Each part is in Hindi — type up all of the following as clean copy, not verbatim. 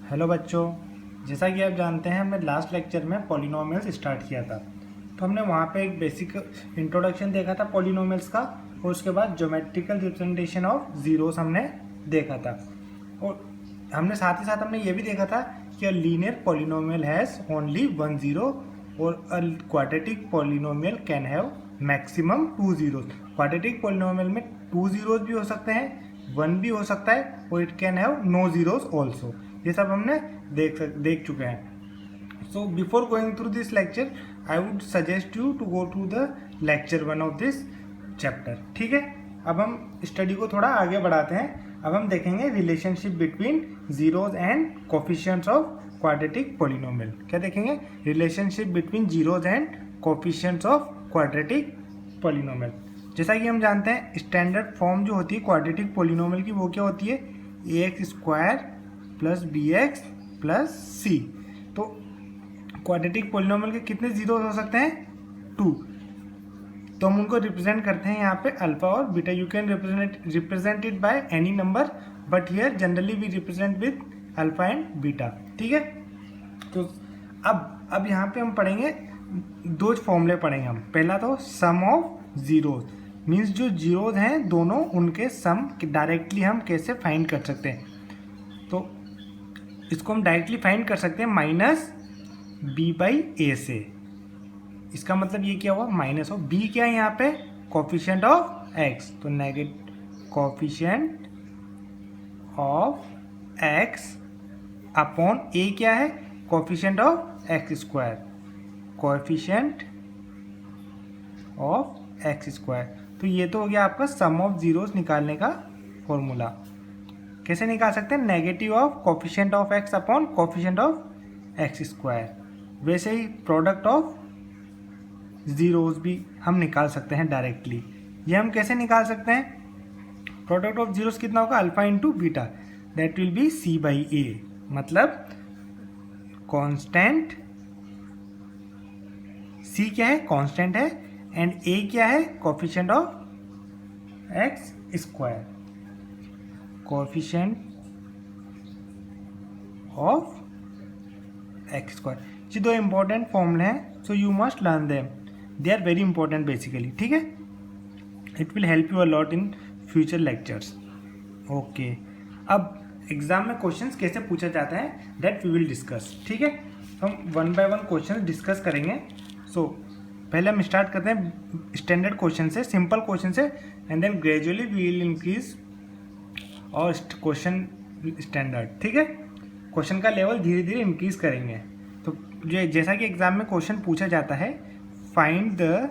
हेलो बच्चों, जैसा कि आप जानते हैं हमने लास्ट लेक्चर में पॉलिनोमियल्स स्टार्ट किया था। तो हमने वहाँ पे एक बेसिक इंट्रोडक्शन देखा था पॉलिनोमियल्स का, और उसके बाद ज्योमेट्रिकल रिप्रेजेंटेशन ऑफ जीरोस हमने देखा था। और हमने साथ ही साथ हमने ये भी देखा था कि a linear polynomial has only one zero और a quadratic polynomial can have maximum two zeros. Quadratic polynomial में टू जीरोस भी हो सकते हैं, वन भी हो सकता है, और it can have no zeros also. ये सब हमने देख चुके हैं। So before going through this lecture I would suggest you to go to the lecture one of this chapter. ठीक है, अब हम स्टडी को थोड़ा आगे बढ़ाते हैं। अब हम देखेंगे relationship between zeros and coefficients of quadratic polynomial. क्या देखेंगे? Relationship between zeros and coefficients of quadratic polynomial. जैसा कि हम जानते हैं स्टैंडर्ड फॉर्म जो होती है क्वाड्रेटिक पॉलिनोमियल की, वो क्या होती है? ax² plus bx plus c। तो क्वाड्रेटिक पॉलिनोमियल के कितने जीरो हो सकते हैं? 2। तो हम उनको रिप्रेजेंट करते हैं यहाँ पे अल्फा और beta. You can represent it by any number, but here generally we represent with alpha and beta. ठीक है, तो अब यहाँ पे हम पढ़ेंगे दो फॉर्मूले पढ़ेंगे हम। पहला तो सम ऑफ जीरोज, मीन्स जो जीरोज हैं दोनों, उनके सम डायरेक्टली हम कैसे फाइंड कर सकते हैं। तो इसको हम डायरेक्टली फाइंड कर सकते हैं माइनस बी बाई ए से। इसका मतलब ये क्या हुआ? माइनस ऑफ बी क्या है यहाँ पे? Coefficient of X. तो negative coefficient of X upon A क्या है? Coefficient of x square. Coefficient of x square. तो ये तो हो गया आपका सम ऑफ जीरोस निकालने का फॉर्मूला। कैसे निकाल सकते हैं? Negative of coefficient of X upon coefficient of x square. वैसे ही प्रोडक्ट ऑफ जीरोस भी हम निकाल सकते हैं डायरेक्टली। ये हम कैसे निकाल सकते हैं? प्रोडक्ट ऑफ जीरोस कितना होगा? Alpha into beta, that will be C by A. मतलब कांस्टेंट सी क्या है? कांस्टेंट है, एंड ए क्या है? Coefficient of x square. Coefficient of x square. ये दो इंपॉर्टेंट फॉर्मूले हैं, so you must learn them. They are very important basically. ठीक है, it will help you a lot in future lectures. Okay, अब एग्जाम में क्वेश्चंस कैसे पूछा जाता है दैट वी विल डिस्कस। ठीक है, तो हम one by one question discuss करेंगे। सो पहले हम स्टार्ट करते हैं स्टैंडर्ड क्वेश्चन से, सिंपल क्वेश्चन से, and then gradually we will increase और क्वेश्चन स्टैंडर्ड। ठीक है, क्वेश्चन का लेवल धीरे धीरे इंक्रीज करेंगे। तो जो जैसा कि एग्जाम में क्वेश्चन पूछा जाता है, find the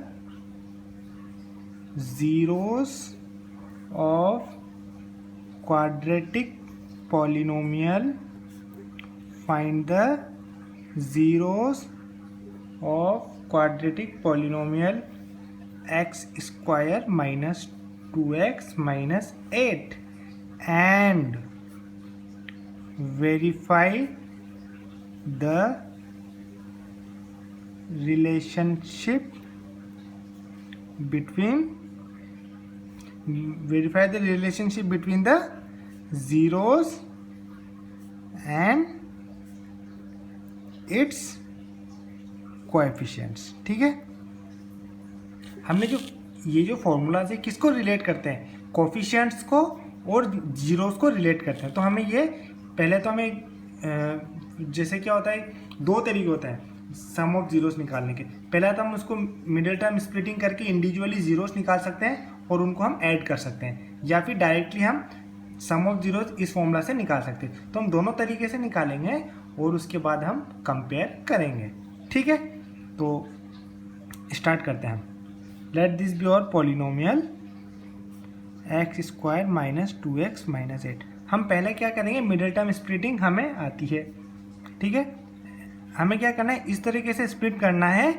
zeros of quadratic polynomial, find the zeros of quadratic polynomial x square minus 2x minus 8 and verify the relationship between the zeros and its coefficients। ठीक है, हमने ये जो फॉर्मूलाज है किसको रिलेट करते हैं? कोफिशिएंट्स को और जीरोस को रिलेट करते हैं। तो हमें ये पहले तो हमें जैसे क्या होता है, दो तरीके होते हैं सम ऑफ जीरोस निकालने के। पहला तो हम उसको मिडिल टर्म स्प्लिटिंग करके इंडिविजुअली जीरोस निकाल सकते हैं और उनको हम ऐड कर सकते हैं, या फिर डायरेक्टली हम सम ऑफ जीरोस इस फॉर्मूला से निकाल सकते हैं। तो हम दोनों तरीके से निकालेंगे और उसके बाद हम कंपेयर करेंगे। ठीक है, तो स्टार्ट करते हैं हम। लेट दिस बी और polynomial x square minus 2x minus 8। हम पहले क्या करेंगे? मिडिल टर्म स्प्लिटिंग हमें आती है। ठीक है, हमें क्या करना है? इस तरीके से स्प्लिट करना है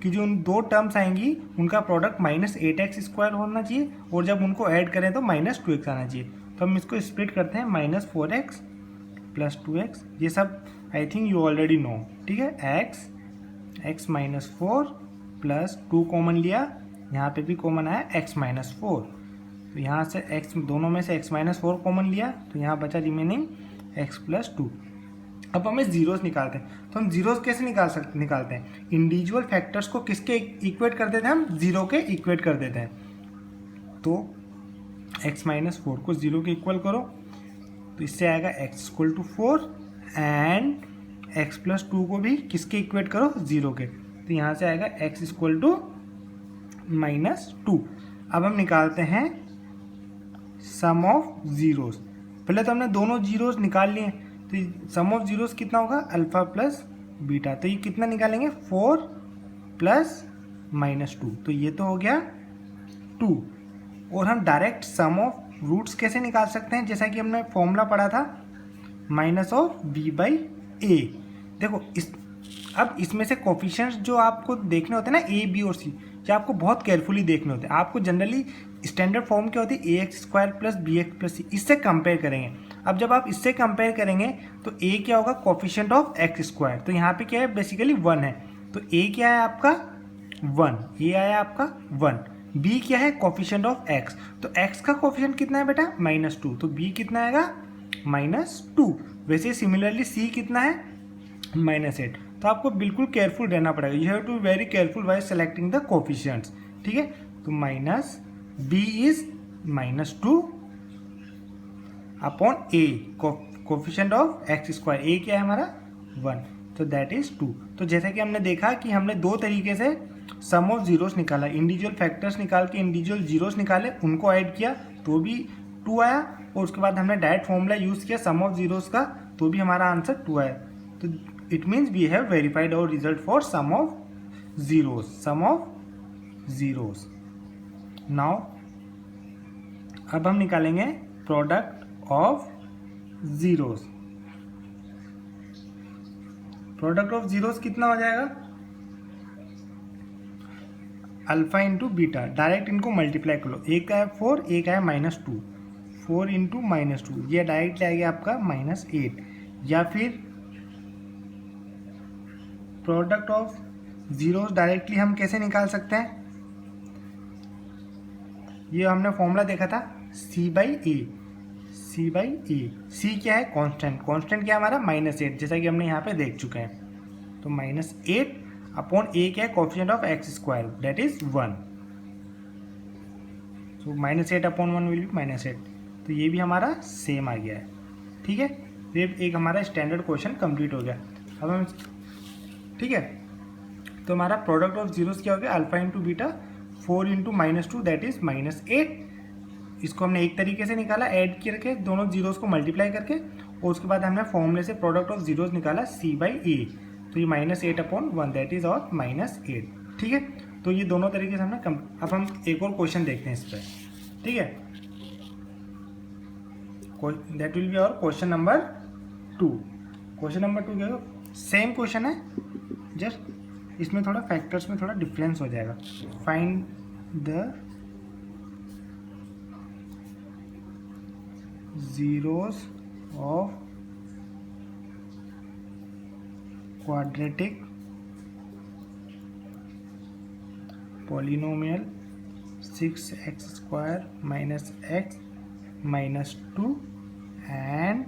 कि जो उन दो टर्म्स आएंगी उनका प्रोडक्ट माइनस 8x स्क्वायर होना चाहिए, और जब उनको ऐड करें तो माइनस 2x आना चाहिए। तो हम इसको स्प्लिट करते हैं, माइनस 4x प्लस 2x। ये सब I think you already know. ठीक है, x माइनस 4 प्लस 2 कॉमन लिया, यहाँ पे भी कॉमन आया x माइनस 4। तो यहाँ से x, दोनों में से x माइनस 4 कॉमन लिया, तो यहाँ बचा रिमेनिंग x प्लस 2। अब हमें जीरोस निकालते हैं, तो हम जीरोस कैसे निकालते हैं, इंडिविजुअल फैक्टर्स को किसके इक्वेट कर देते हैं, हम जीरो के इक्वेट कर देते हैं। तो x-4 को जीरो के इक्वल करो, तो इससे आएगा x=4 एंड x+2 को भी किसके इक्वेट करो, जीरो के, तो यहाँ से आएगा x=-2। अब हम निकालते हैं सम ऑफ जीरोस। पहले तो हमने दोनों जीरोस निकाल लिए, तो सम ऑफ जीरोस कितना होगा, अल्फा प्लस बीटा, तो ये कितना निकालेंगे, 4 प्लस -2, तो ये तो हो गया 2। और हम डायरेक्ट सम ऑफ रूट्स कैसे निकाल सकते हैं, जैसा कि हमने फॉर्मूला पढ़ा था -b/a। देखो अब इसमें से कोफिशिएंट्स जो आपको देखने होते हैं ना, a, b और c, ये आपको बहुत केयरफुली देखने होते हैं। आपको जनरली स्टैंडर्ड फॉर्म क्या होती है, ax² + bx + c, इससे कंपेयर करेंगे। अब जब आप इससे कंपेयर करेंगे तो a क्या होगा, कोफिशिएंट ऑफ x², तो यहाँ पे क्या है, बेसिकली 1 है, तो a क्या है आपका 1, a आया आपका 1। b क्या है, कोफिशिएंट ऑफ x, तो x का कोफिशिएंट कितना है बेटा, -2, तो b कितना आएगा, -2। वैसे सिमिलरली c कितना है, -8। तो आपको बिल्कुल केयरफुल रहना पड़ेगा, you have to be very careful while selecting the coefficients, ठीक है। तो b is -2 upon a, coefficient of x², a क्या है हमारा 1, तो दैट इज 2। तो जैसा कि हमने देखा कि हमने दो तरीके से सम ऑफ जीरोस निकाला, इंडिविजुअल फैक्टर्स निकाल के इंडिविजुअल जीरोस निकाले, उनको ऐड किया तो भी 2 आया, और उसके बाद हमने डायरेक्ट फॉर्मूला यूज किया सम ऑफ जीरोस का, तो भी हमारा आंसर 2 आया। तो it means we have verified our result for sum of zeros. Now अब हम निकालेंगे product of zeros. Product of zeros कितना हो जाएगा, अल्फा इंटू बीटा, डायरेक्ट इनको मल्टीप्लाई कर लो, एक का है 4, एक का है -2, 4 इंटू -2, ये डायरेक्ट आएगा आपका -8। या फिर प्रोडक्ट ऑफ जीरोस डायरेक्टली हम कैसे निकाल सकते हैं, ये हमने फॉर्मूला देखा था c/a, c क्या है, कांस्टेंट क्या है हमारा, -8, जैसा कि हमने यहाँ पे देख चुके हैं। तो -8 अपॉन a क्या है, coefficient of x², that is 1, so -8 upon 1 will be -8, तो ये भी हमारा सेम आ गया है, ठीक है। ये एक हमारा स्टैंडर्ड क्वेश्चन कंप्लीट हो गया। अब हम, ठीक है, तो हमारा प्रोडक्ट ऑफ जीरोस क्या हो गया, alpha into beta, 4 into -2 that is -8। इसको हमने एक तरीके से निकाला, ऐड करके दोनों जीरोस को मल्टीप्लाई करके, और उसके बाद हमने फॉर्मूले से प्रोडक्ट ऑफ जीरोस निकाला c/a, तो ये -8 अपॉन 1 दैट इज और -8, ठीक है। तो ये दोनों तरीके से हमने अब हम एक और क्वेश्चन देखते हैं इस पर, ठीक है। दैट विल बी और क्वेश्चन नंबर 2। क्वेश्चन नंबर 2 क्या है, सेम क्वेश्चन है, जस्ट इसमें थोड़ा फैक्टर्स में थोड़ा डिफरेंस हो जाएगा। Find the zeros of quadratic polynomial 6x² minus x minus 2 and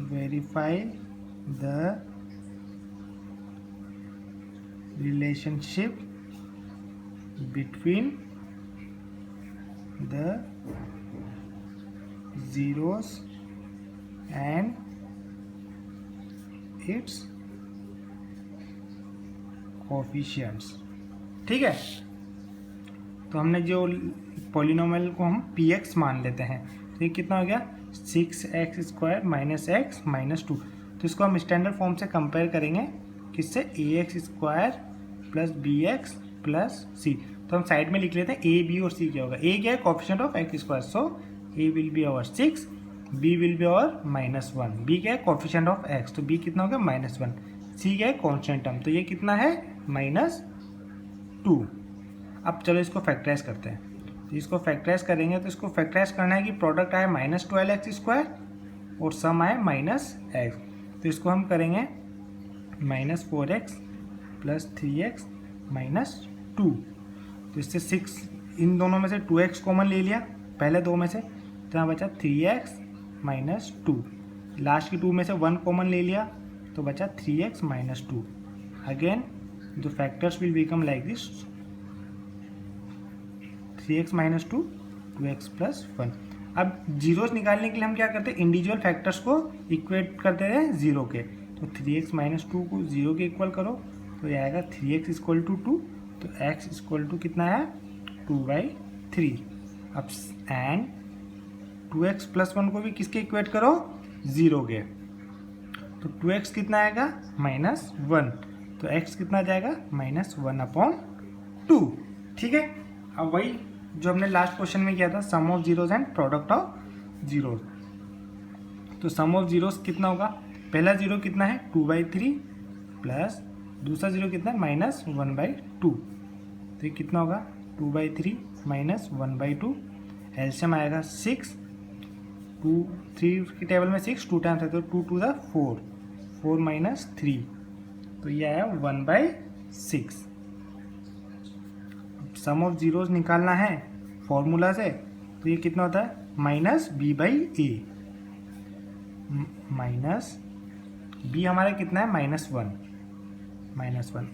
verify the relationship between the zeros and its coefficients, ठीक है। तो हमने जो पॉलिनोमियल को हम px मान लेते हैं, तो ये कितना हो गया 6x² minus x minus 2, तो इसको हम स्टैंडर्ड फॉर्म से कंपेयर करेंगे किससे, ax² plus bx plus c। तो हम साइड में लिख लेते हैं a, b और c क्या होगा। a क्या है, coefficient of x², so a will be our 6, b will be our -1, b क्या है, कोएफिशिएंट ऑफ x, तो b कितना होगा -1, c क्या है, कांस्टेंट टर्म, तो ये कितना है -2। अब चलो इसको फैक्टराइज करते हैं, तो इसको फैक्टराइज करेंगे, तो इसको फैक्टराइज करना है कि प्रोडक्ट आए -12x² और सम आए -x, तो इसको हम करेंगे -4x + 3x - 2, तो इससे 6, इन दोनों में से 2x कॉमन ले लिया पहले दो में से, तो यहाँ बचा 3x - 2, लास्ट की 2 में से 1 कॉमन ले लिया तो बचा 3x minus 2. Again the factors will become like this, 3x minus 2, 2x plus 1. अब जीरोस निकालने के लिए हम क्या करते हैं, इंडिविजुअल फैक्टर्स को इक्वेट करते हैं जीरो के. तो 3x माइनस 2 को जीरो के इक्वल करो तो ये आएगा 3x इक्वल टू 2. तो x इक्वल टू कितना है 2/3. अब एंड 2x प्लस 1 को भी किसके इक्वेट करो, जीरो के. तो 2x कितना आएगा माइनस 1. तो x कितना जाएगा माइनस 1/2. ठीक है. अब वही जो हमने लास्ट क्वेश्चन में किया था, sum of zeros and product of zeros. तो सम ऑफ जीरोस कितना होगा, पहला जीरो कितना है 2/3 प्लस दूसरा जीरो कितना है माइनस 1/2. तो ये कितना होगा 2/3 माइनस 1/2. एलसीएम आएगा 6. 2 3 की टेबल में 6 2 टाइम्स है तो 2 2 4, 4 माइनस 3. तो ये आया 1/6. सम ऑफ जीरोस निकालना है फॉर्मूला से, तो ये कितना होता है माइनस b/a. माइनस b हमारा कितना है -1,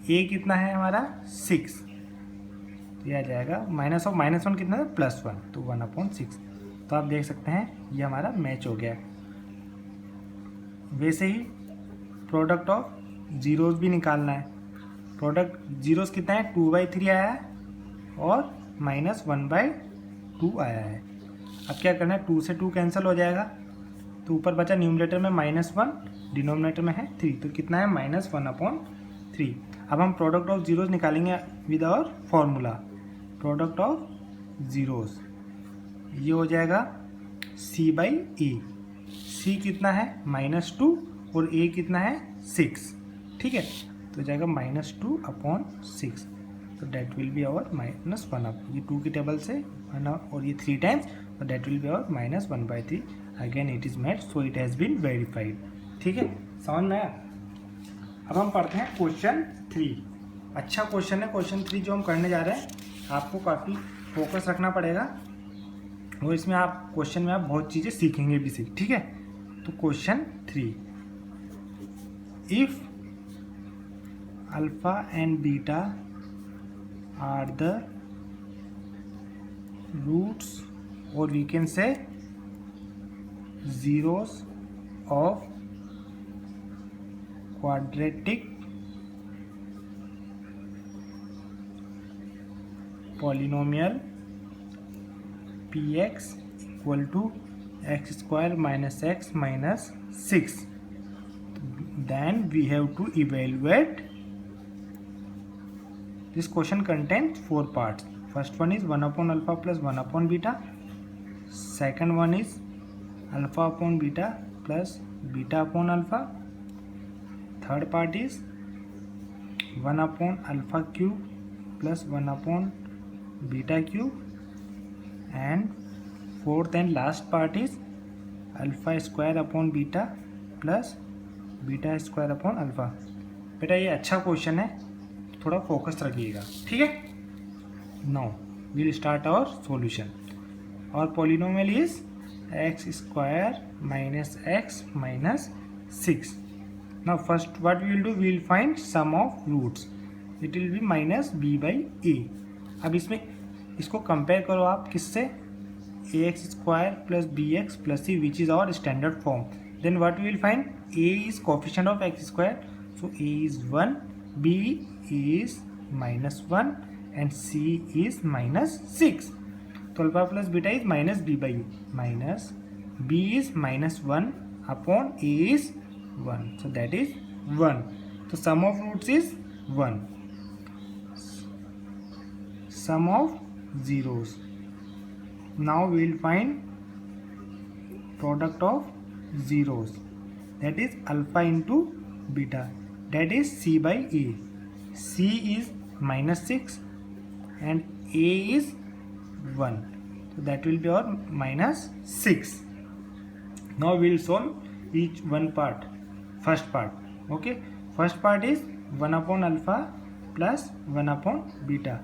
a कितना है हमारा 6. तो ये आ जाएगा माइनस ऑफ -1 कितना है +1, तो 1/6. तो आप देख सकते हैं ये हमारा मैच हो गया. वैसे ही प्रोडक्ट ऑफ जीरोस भी निकालना है. प्रोडक्ट जीरोस कितना है 2/3 आया है और -1/2 आया है. अब क्या करना है, 2 से 2 कैंसिल हो जाएगा तो ऊपर बचा न्यूमरेटर में -1, डिनोमिनेटर में है 3. तो कितना है -1/3. अब हम प्रोडक्ट ऑफ जीरोस निकालेंगे with our formula. Product of zeros ये हो जाएगा c/a. c कितना है -2 और a कितना है 6. ठीक है. तो हो जाएगा -2/6. तो डेट विल बी आवर -1. ये 2 की टेबल से 1 और ये 3 टाइम्स, तो that will be our -1/3. Again it is met, so it has been verified. ठीक है, समझ में आया. अब हम पढ़ते हैं क्वेश्चन 3. अच्छा क्वेश्चन है क्वेश्चन 3 जो हम करने जा रहे हैं. आपको काफ़ी फोकस रखना पड़ेगा और इसमें आप क्वेश्चन में आप बहुत चीज़ें सीखेंगे भी. ठीक है. तो question 3, if alpha and beta are the roots, or we can say zeros of quadratic polynomial px equal to x square minus x minus 6, then we have to evaluate. This question contains 4 parts. First one is 1/alpha plus 1/beta. Second one is alpha/beta plus beta/alpha. Third part is 1/alpha cube plus 1/beta cube. And fourth and last part is alpha square upon beta plus beta square upon alpha. बेटा ये अच्छा क्वेश्चन है, थोड़ा फोकस रखिएगा. ठीक है. Now we'll start our solution. और polynomial is x square minus x minus 6. Now first what we will do, we will find sum of roots. It will be -b/a. अब इसमें इसको कंपेयर करो आप किससे, ax square plus bx plus c which is our standard form. Then what we will find, a is coefficient of x square, so a is 1, b is -1 and c is -6. तो alpha plus beta is -b/a. Minus b is -1 upon a is 1, so that is 1. तो sum of roots is 1. Sum of zeros. Now we will find product of zeros, that is alpha into beta, that is c/a. c is -6 and a is 1, so that will be our -6. Now we will solve each one part. First part, okay, first part is 1/alpha plus 1/beta.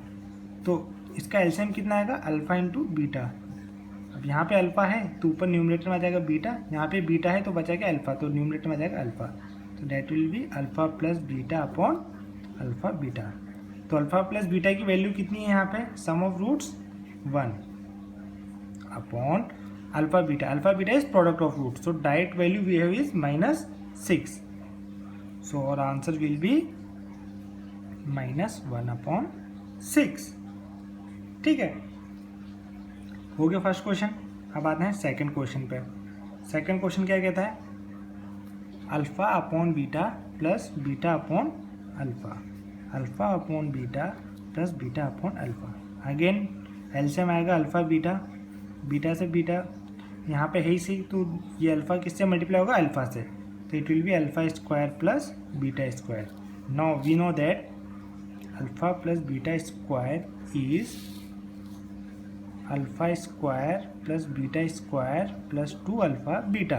तो इसका एलसीएम कितना आएगा, अल्फा इंटू बीटा. अब यहाँ पे अल्फ़ा है तो ऊपर न्यूमरेटर में आ जाएगा बीटा, यहाँ पे बीटा है तो बचाएगा अल्फ़ा, तो न्यूमरेटर में आ जाएगा अल्फ़ा, तो that will be alpha plus beta upon alpha beta. तो अल्फ़ा प्लस बीटा की वैल्यू कितनी है यहाँ पे, sum of roots 1 upon alpha beta is product of root, so direct value we have is -6, so our answer will be -1/6। ठीक है, हो गया फर्स्ट क्वेश्चन। अब आते हैं सेकंड क्वेश्चन पे। सेकंड क्वेश्चन क्या कहता है, alpha upon beta plus beta upon alpha, alpha upon beta plus beta upon alpha. Again LCM आएगा अल्फ़ा बीटा, बीटा से बीटा यहाँ पे है ही सी, तो ये अल्फ़ा किससे मल्टीप्लाई होगा, अल्फ़ा से, तो it will be alpha square plus beta square. Now we know that alpha plus beta square is alpha square plus beta square plus 2 alpha beta,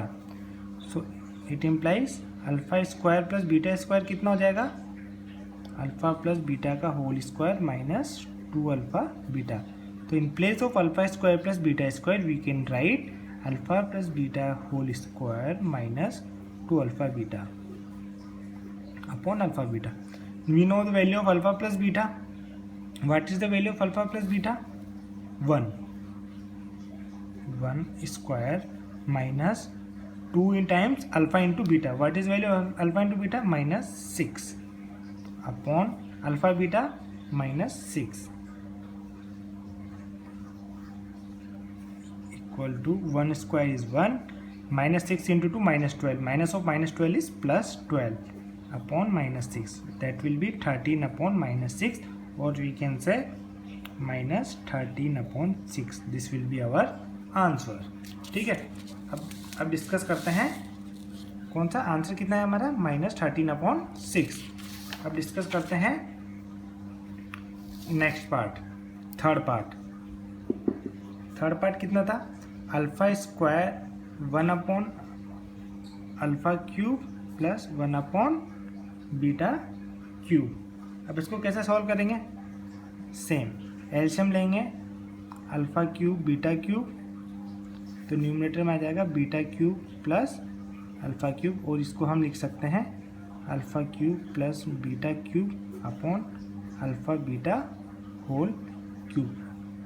so it implies alpha square plus beta square कितना हो जाएगा, अल्फ़ा प्लस बीटा का whole square minus 2 alpha beta. तो in place of alpha square plus beta square we can write alpha plus beta whole square minus 2 alpha beta upon alpha beta. We know the value of alpha plus beta, what is the value of alpha plus beta, 1 square minus 2 in times alpha into beta, what is value of alpha into beta, -6 upon alpha beta -6 equal to 1 square is 1, -6 into 2 -12, minus of -12 is +12 upon -6, that will be 13 upon -6, और we can say -13 upon 6, this will be our answer. ठीक है, अब डिस्कस करते हैं कौन सा आंसर कितना है हमारा, -13 अपॉन 6। अब डिस्कस करते हैं नेक्स्ट पार्ट, थर्ड पार्ट कितना था, alpha square 1 upon alpha cube plus 1 upon beta cube. अब इसको कैसे सॉल्व करेंगे, सेम एलसीएम लेंगे अल्फ़ा क्यूब बीटा क्यूब, तो न्यूमरेटर में आ जाएगा beta cube plus alpha cube, और इसको हम लिख सकते हैं alpha cube plus beta cube upon alpha beta whole cube.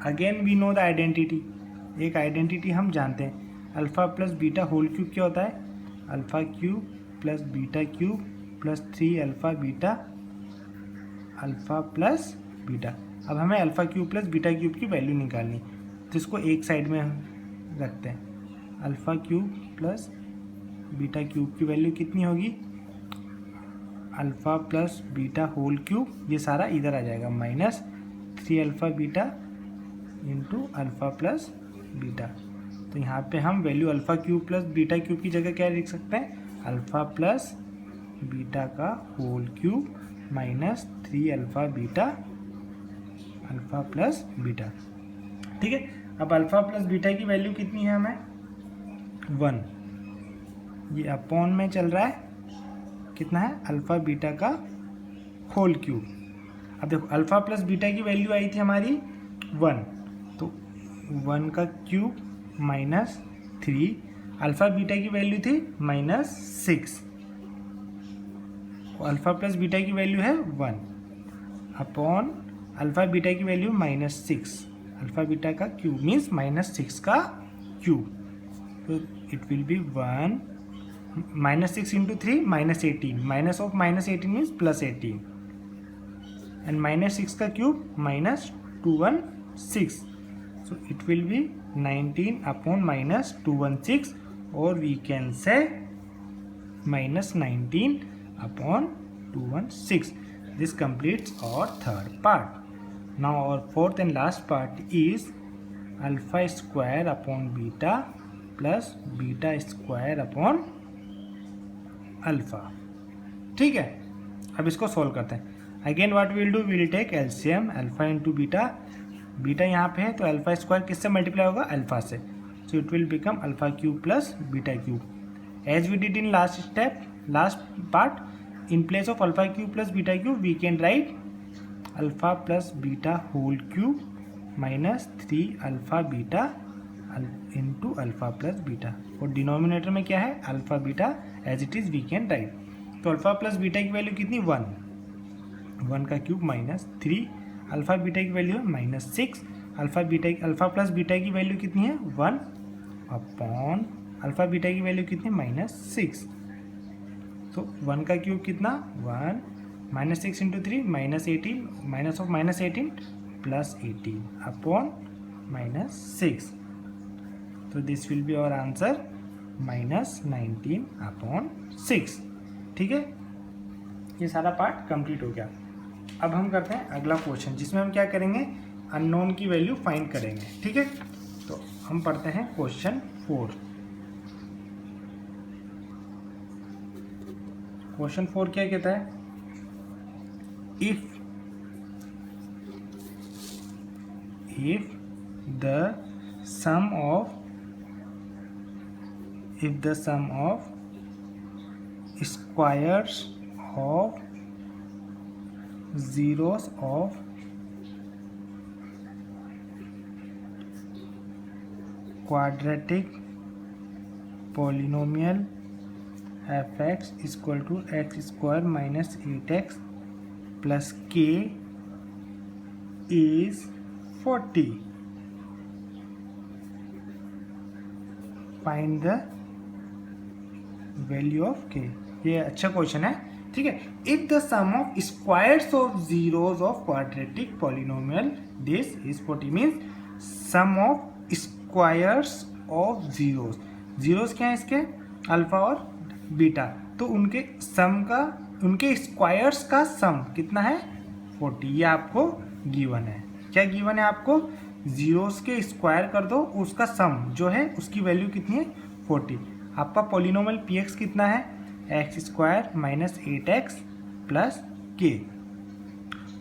Again we know the identity, एक आइडेंटिटी हम जानते हैं, alpha plus beta whole cube क्या होता है, alpha cube plus beta cube plus 3 alpha beta alpha plus beta. अब हमें alpha cube plus beta cube की वैल्यू निकालनी, तो इसको एक साइड में रखते हैं, alpha cube plus beta cube की वैल्यू कितनी होगी, alpha plus beta whole cube, ये सारा इधर आ जाएगा, -3 alpha beta into alpha plus beta. तो यहाँ पे हम value alpha cube plus beta cube की जगह क्या लिख सकते हैं, अल्फ़ा प्लस बीटा का whole cube -3 alpha beta alpha plus beta. ठीक है, अब अल्फ़ा प्लस बीटा की वैल्यू कितनी है हमें, 1, ये अपॉन में चल रहा है, कितना है, अल्फ़ा बीटा का होल क्यूब। अब देखो अल्फ़ा प्लस बीटा की वैल्यू आई थी हमारी 1, तो 1 का क्यूब -3, अल्फ़ा बीटा की वैल्यू थी -6, अल्फ़ा प्लस बीटा की वैल्यू है 1 अपॉन अल्फ़ा बीटा की वैल्यू -6, अल्फ़ा बीटा का क्यूब मीन्स -6 का क्यूब, तो it will B 1 -6 into 3 -18, minus of -18 means +18, and -6 का cube -216, so it will B 19 upon -216, और वी कैन से -19 upon 216. This completes our third part. Now our fourth and last part is alpha square upon beta plus beta square upon alpha. ठीक है, अब इसको सोल्व करते हैं। Again what will do, will take LCM alpha into beta, beta यहाँ पे है तो अल्फा स्क्वायर किससे मल्टीप्लाई होगा, अल्फा से, so it will become alpha cube plus beta cube. As we did in last step, last part, in place of alpha cube plus beta cube we can write alpha plus beta whole cube -3 alpha beta into alpha plus beta, और डिनोमिनेटर में क्या है alpha beta as it is we can write. तो अल्फ़ा प्लस बीटा की वैल्यू कितनी 1 का क्यूब -3, अल्फ़ा बीटा की वैल्यू है -6, अल्फ़ा प्लस बीटा की वैल्यू कितनी है 1 अपॉन अल्फ़ा बीटा की वैल्यू कितनी -6। तो 1 का क्यूब कितना 1 -6 इंटू 3 -18 -18 प्लस 18 अपॉन -6। तो this will be our answer -19 upon 6। ठीक है, ये सारा पार्ट कंप्लीट हो गया। अब हम करते हैं अगला क्वेश्चन, जिसमें हम क्या करेंगे अननोन की वैल्यू फाइंड करेंगे। ठीक है, तो हम पढ़ते हैं क्वेश्चन 4। क्वेश्चन 4 क्या कहता है, if the sum of squares of zeros of quadratic polynomial f(x) equal to x square minus 8x plus k is 40, find the value of k. ये अच्छा क्वेश्चन है। ठीक है, if the sum of squares of zeros of quadratic polynomial this is 40, means sum of squares of zeros. Zeros क्या है इसके अल्फा और बीटा, तो उनके सम का उनके स्क्वायर्स का सम कितना है 40। ये आपको गिवन है। क्या गिवन है आपको, जीरोस के स्क्वायर कर दो, उसका सम जो है उसकी वैल्यू कितनी है 40। आपका पॉलिनोमियल px कितना है x square minus 8x plus के।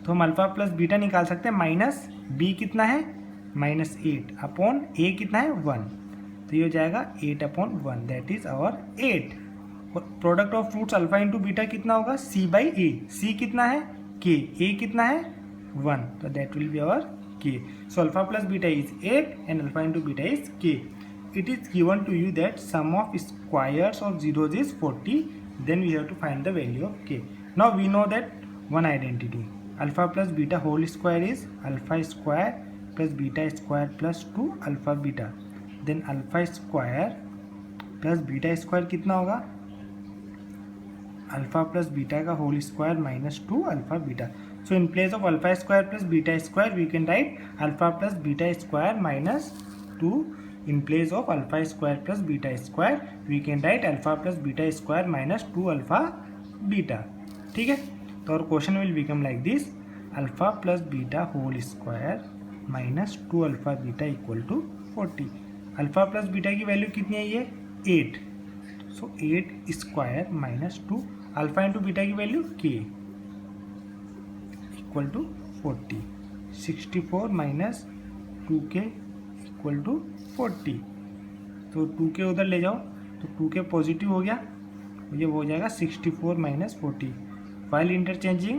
तो हम अल्फा प्लस बीटा निकाल सकते हैं, माइनस बी कितना है -8 अपॉन ए कितना है 1, तो ये हो जाएगा 8/1, दैट इज आवर 8। और product of roots alpha into beta कितना होगा c/a, c कितना है k, a कितना है 1, तो that will be our k. So alpha plus beta is 8 and alpha into beta is k. It is given to you that sum of squares of zeros is 40. Then we have to find the value of k. Now we know that one identity. Alpha plus beta whole square is alpha square plus beta square plus 2 alpha beta. Then alpha square plus beta square कितना होगा अल्फा प्लस बीटा का whole square -2 alpha beta. So in place of alpha square plus beta square we can write alpha plus beta square -2. In place of alpha square plus beta square we can write alpha plus beta square -2 alpha beta. ठीक है, तो our question will become like this, alpha plus beta whole square -2 alpha beta equal to 40. alpha plus beta की वैल्यू कितनी है ये 8, so 8 square -2 alpha into beta की value k equal to 40, 64 minus 2k equal to 40। तो 2k उधर ले जाओ तो 2k पॉजिटिव हो गया, ये हो जाएगा 64 minus 40। While interchanging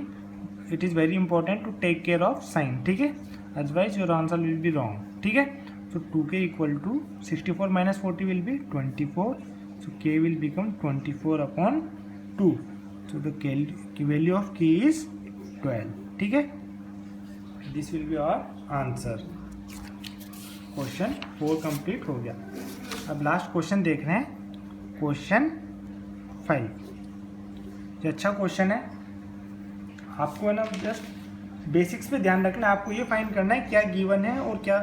it is very important to take care of sign. ठीक है, otherwise your answer will be wrong. ठीक है, तो 2k equal to 64 minus 40 will be 24, so k will become 24/2, so the value of k is 12. ठीक है, this will be our answer. Question 4 complete हो गया। अब लास्ट क्वेश्चन देख रहे हैं, क्वेश्चन 5। ये अच्छा क्वेश्चन है, आपको है ना जस्ट बेसिक्स पे ध्यान रखना है। आपको ये फाइंड करना है क्या गिवन है और क्या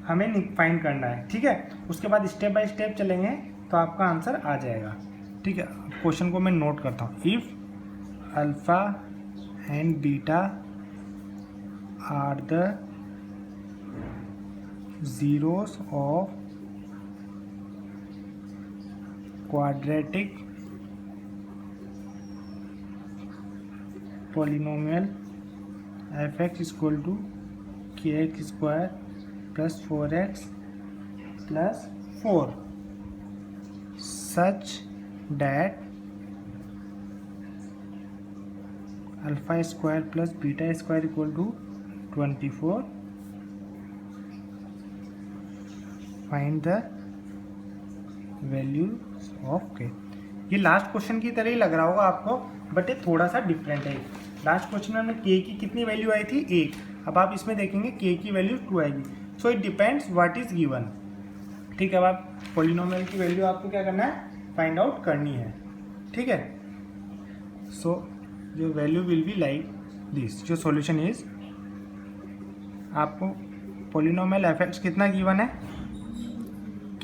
हमें फाइंड करना है। ठीक है, उसके बाद स्टेप बाय स्टेप चलेंगे तो आपका आंसर आ जाएगा। ठीक है, क्वेश्चन को मैं नोट करता हूँ। If alpha and beta are the zeros of quadratic polynomial f(x) equal to kx square plus 4x plus 4 such that alpha square plus beta square equal to 24 find the value of k. ये लास्ट क्वेश्चन की तरह ही लग रहा होगा आपको, बट ये थोड़ा सा डिफरेंट है। लास्ट क्वेश्चन में के की कितनी वैल्यू आई थी, 1। अब आप इसमें देखेंगे के की वैल्यू 2 आएगी। So it depends what is given. ठीक है, अब आप पॉलिनोमियल की वैल्यू आपको क्या करना है, फाइंड आउट करनी है। ठीक है, सो जो value will be like this. जो सॉल्यूशन इज, आपको पॉलिनोमियल एफ एक्स कितना गिवन है,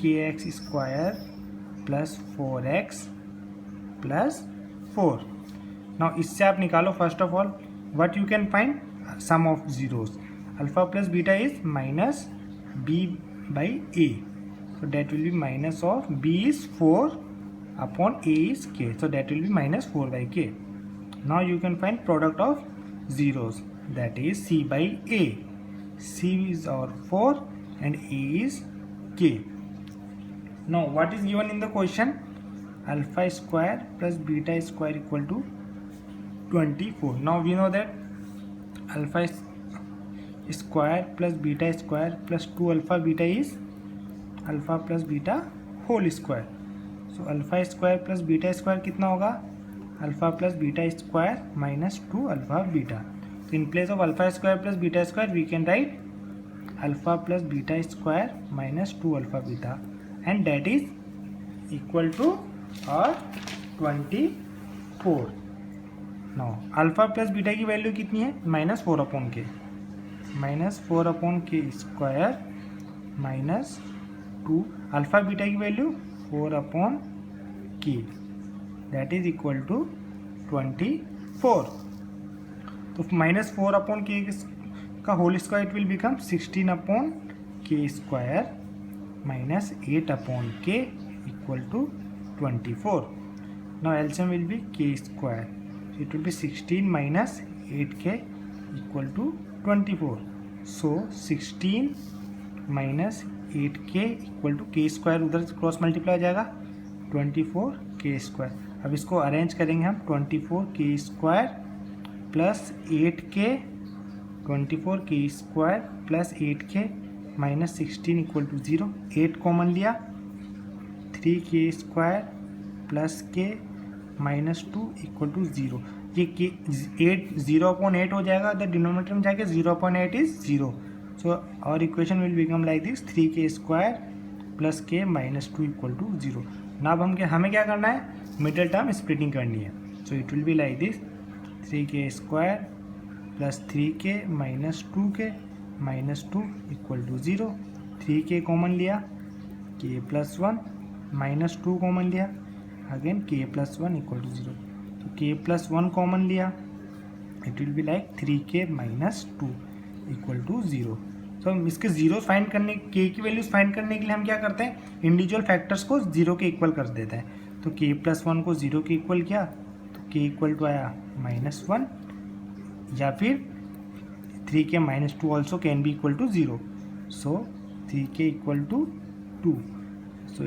k x square plus 4x plus 4। Now इससे आप निकालो first of all what you can find, sum of zeros. Alpha plus beta is minus b by a, so that will be minus of b is 4 upon a is k, so that will be minus 4 by k. Now you can find product of zeros, that is c by a. c is our 4 and a is k. Now what is given in the question, alpha square plus beta square equal to 24. Now we know that alpha square plus beta square plus 2 alpha beta is alpha plus beta whole square. So alpha square plus beta square कितना होगा, alpha plus beta square minus 2 alpha beta. तो in place of alpha square plus beta square we can write alpha plus beta square minus 2 alpha beta, and that is equal to और 24। नाउ अल्फ़ा प्लस बीटा की वैल्यू कितनी है, minus 4 upon k, minus 4 upon k square minus 2 alpha beta की value 4 upon k, that is equal to 24। तो माइनस 4 अपॉन के का whole square it will become 16 upon k square minus 8 upon k equal to 24। Now LCM will be k square, it will be 16 minus 8k equal to 24। So 16 minus 8k equal to k square, उधर से क्रॉस मल्टीप्लाई हो जाएगा 24k स्क्वायर। अब इसको अरेंज करेंगे हम, 24k square plus 8k, 24k square plus 8k minus 16 equal to 0। 8 common लिया, 3k square plus k minus 2 equal to 0। ये k 8 0/8 हो जाएगा, द डिनोमिनेटर में जाके 0/8 is 0। So our equation will become like this, 3k square plus k minus 2 equal to 0. now अब हमें क्या करना है, मिडिल टर्म स्प्लिटिंग करनी है। so it will be like this, 3k square plus 3k minus 2k minus 2 equal to 0। 3k common लिया, k plus 1 minus 2 कॉमन लिया, again k plus 1 equal to 0। तो k plus 1 कॉमन लिया, it will be like 3k minus 2 equal to 0। तो इसके जीरो फाइंड करने, के की वैल्यूज फाइंड करने के लिए हम क्या करते हैं, इंडिविजुअल फैक्टर्स को 0 के इक्वल कर देते हैं। तो k प्लस 1 को 0 के इक्वल किया तो k इक्वल टू आया -1, या फिर 3k minus 2 also can be equal to 0। So 3k equal to 2, so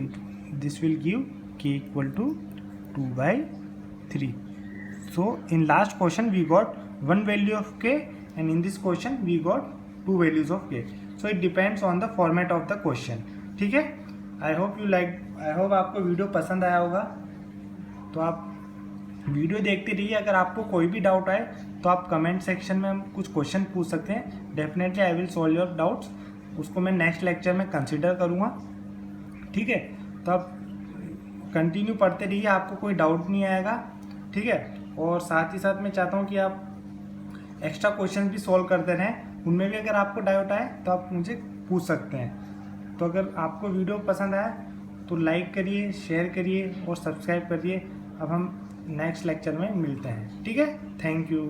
this will give k equal to 2/3। So in last question we got 1 value of k, and in this question we got 2 values of k, so it depends on the format of the question। ठीक है, आई होप आपको वीडियो पसंद आया होगा। तो आप वीडियो देखते रहिए, अगर आपको कोई भी डाउट आए तो आप कमेंट सेक्शन में कुछ क्वेश्चन पूछ सकते हैं, definitely I will solve your doubts, उसको मैं नेक्स्ट लेक्चर में कंसिडर करूँगा। ठीक है, तो आप कंटिन्यू पढ़ते रहिए, आपको कोई डाउट नहीं आएगा। ठीक है, और साथ ही साथ मैं चाहता हूँ कि आप एक्स्ट्रा क्वेश्चन भी सॉल्व करते रहें, उनमें भी अगर आपको डाउट आए तो आप मुझे पूछ सकते हैं। तो अगर आपको वीडियो पसंद आए तो लाइक करिए, शेयर करिए और सब्सक्राइब करिए। अब हम नेक्स्ट लेक्चर में मिलते हैं। ठीक है, थैंक यू।